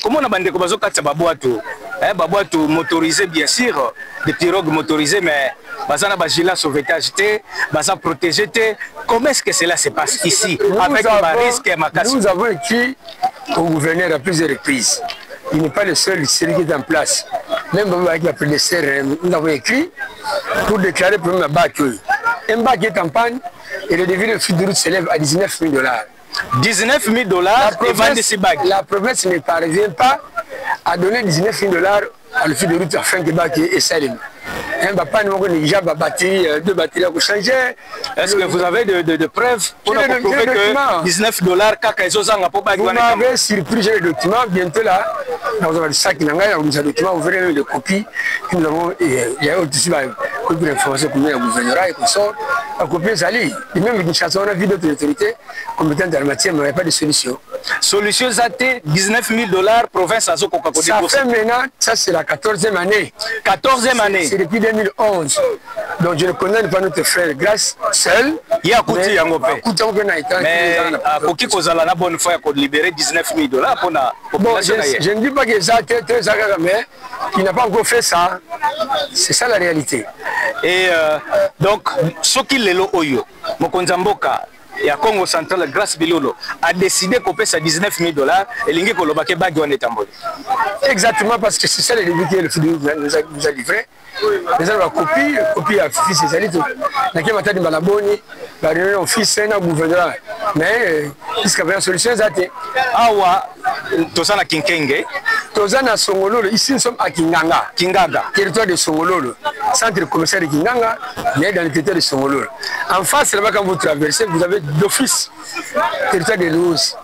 comment on a bandé comme ça quatre baboato, baboato motorisé bien sûr, des pirogues motorisées, mais bazana bagila sauvetage té, baza protégé té. Comment est-ce que cela se passe ici avec un risque et ma casse? Nous avons écrit au gouverneur à plusieurs reprises. Il n'est pas le seul qui est en place. Même avec la prédécesseur, nous avons écrit pour déclarer le problème à bac. Un bac est en panne et le devis de fuite de route s'élève à $19 000. $19 000 et vendent ces bagues. La province ne parvient pas à donner $19 000 à le fuite de route afin que le bac est salé. Un papa nous a déjà deux batteries à changer. Est-ce que vous avez de preuves pour nous prouver que $19 kaka ezozanga pour bague? Vous m'avez surpris, j'ai les documents. Bientôt là, nous avons le sac, nous avons des documents, vous verrez les copies. Nous avons, il y a aussi une copie d'information pour le gouvernorat et qu'on sort. La copie est allée. Et même une chanson, on a vu d'autres autorités compétentes dans la matière, mais il n'y a pas de solution. Solution ZAT, $19 000, province Azo Coca-Cola. Ça fait maintenant, ça c'est la 14e année. 14e année. C'est depuis 2011. Donc je ne connais pas notre frère Grâce seul. Il y a Kouti Yangopé. Mais à Koki Kozala na bonne foi pour libérer $19 000 pour la population. Je ne dis pas que ZAT est très agréable, mais il n'a pas encore fait ça. C'est ça la réalité. Et donc, ce qui est là, Mokonzamboka, et à Congo Central, Grâce Bilolo, a décidé qu'on paie ça $19 000 et l'ingé qu'on l'a bague en étambol. Exactement, parce que c'est ça le début que le FIDU nous a livré. Nous avons copie à fils et salito. Nous avons dit Malaboni, nous avons fils et gouverneur. Mais, puisqu'il y avait une solution, ZAT. Awa, Tozana Kinkenge. Tozana Songololo, ici nous sommes à Kinganga. Kingaga. Territoire de Songololo. Centre commercial de Kinganga, mais dans le territoire de Songololo. En face, là-bas, quand vous traversez, vous avez d'office territoire de Louis.